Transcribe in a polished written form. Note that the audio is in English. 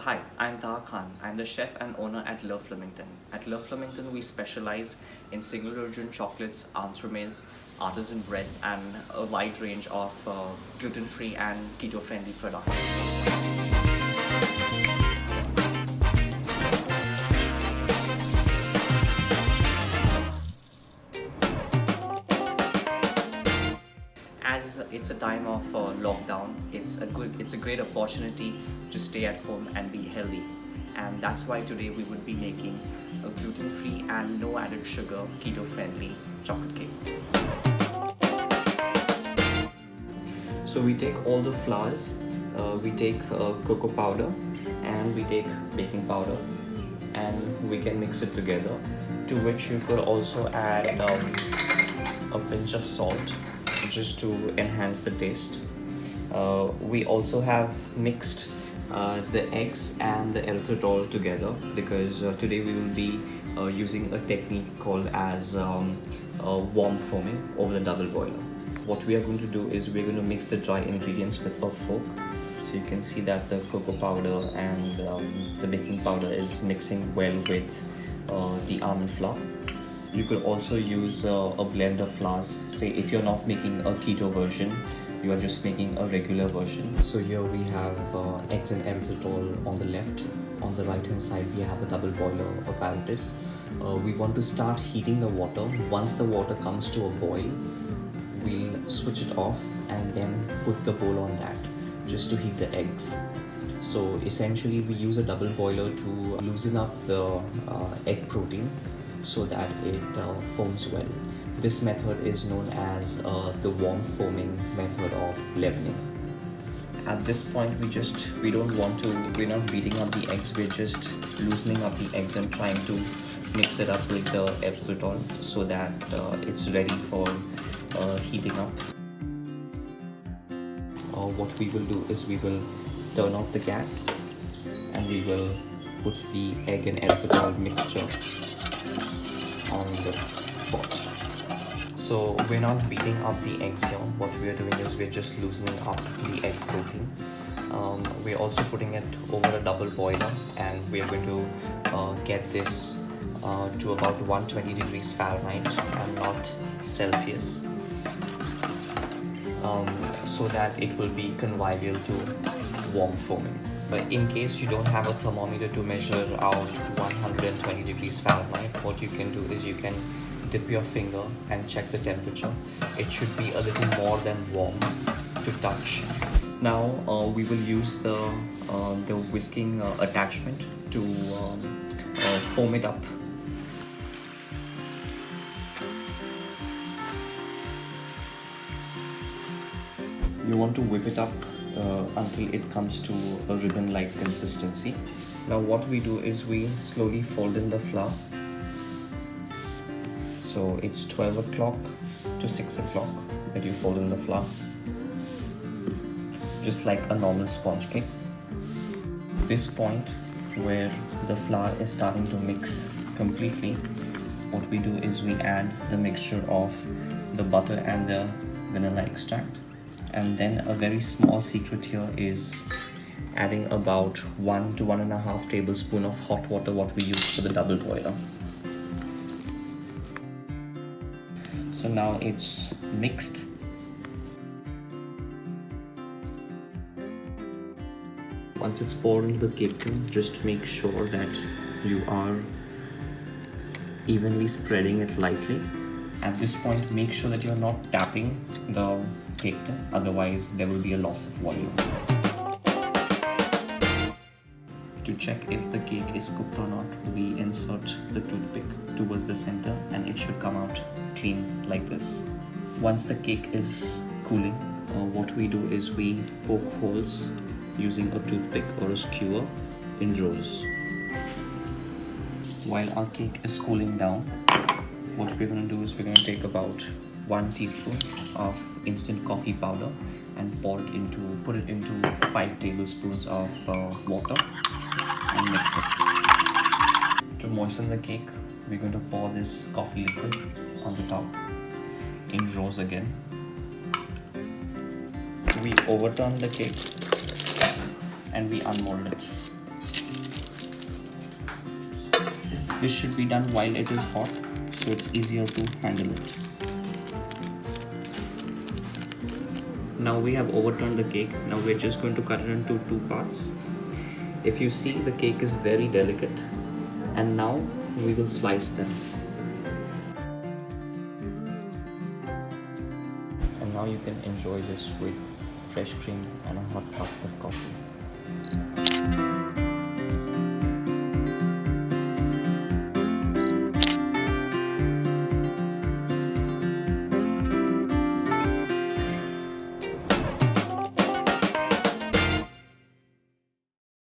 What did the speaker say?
Hi, I'm Taha Khan. I'm the chef and owner at Flamington. At Flamington, we specialize in single origin chocolates, entremets, artisan breads, and a wide range of gluten-free and keto-friendly products. As it's a time of lockdown, it's a great opportunity to stay at home and be healthy, and that's why today we would be making a gluten-free and no added sugar keto-friendly chocolate cake. So we take all the flours, we take cocoa powder, and we take baking powder, and we can mix it together, to which you could also add a pinch of salt just to enhance the taste. We also have mixed the eggs and the erythritol together because today we will be using a technique called as warm foaming over the double boiler. What we are going to do is we're going to mix the dry ingredients with a fork. So you can see that the cocoa powder and the baking powder is mixing well with the almond flour. You could also use a blend of flours. Say if you're not making a keto version, you are just making a regular version. So here we have eggs and erythritol on the left. On the right hand side we have a double boiler apparatus. We want to start heating the water. Once the water comes to a boil, we'll switch it off and then put the bowl on that just to heat the eggs. So essentially we use a double boiler to loosen up the egg protein so that it foams well. This method is known as the warm foaming method of leavening. At this point we're not beating up the eggs, we're just loosening up the eggs and trying to mix it up with the erythritol so that it's ready for heating up. What we will do is we will turn off the gas and we will put the egg and erythritol mixture on the pot. So we're not beating up the eggs here. What we are doing is we're just loosening up the egg protein. We're also putting it over a double boiler, and we're going to get this to about 120 degrees Fahrenheit and not Celsius, so that it will be convivial to warm foaming. But in case you don't have a thermometer to measure out 120 degrees Fahrenheit, what you can do is you can dip your finger and check the temperature. It should be a little more than warm to touch. Now we will use the whisking attachment to foam it up. You want to whip it up until it comes to a ribbon-like consistency. Now what we do is we slowly fold in the flour. So it's 12 o'clock to 6 o'clock that you fold in the flour, just like a normal sponge cake. This point where the flour is starting to mix completely, what we do is we add the mixture of the butter and the vanilla extract. And then a very small secret here is adding about 1 to 1.5 tablespoons of hot water, what we use for the double boiler. So now it's mixed. Once it's poured into the cake tin, just make sure that you are evenly spreading it lightly. At this point, make sure that you're not tapping the cake tin, otherwise there will be a loss of volume. To check if the cake is cooked or not, we insert the toothpick towards the center and it should come out clean like this. Once the cake is cooling, what we do is we poke holes using a toothpick or a skewer in rows. While our cake is cooling down, what we're going to do is we're going to take about 1 teaspoon of instant coffee powder and put it into 5 tablespoons of water and mix it. To moisten the cake, we're going to pour this coffee liquid on the top in rows again. We overturn the cake and we unmold it. This should be done while it is hot, so it's easier to handle it. Now we have overturned the cake. Now we're just going to cut it into 2 parts. If you see, the cake is very delicate, and now we will slice them. And now you can enjoy this with fresh cream and a hot cup of coffee.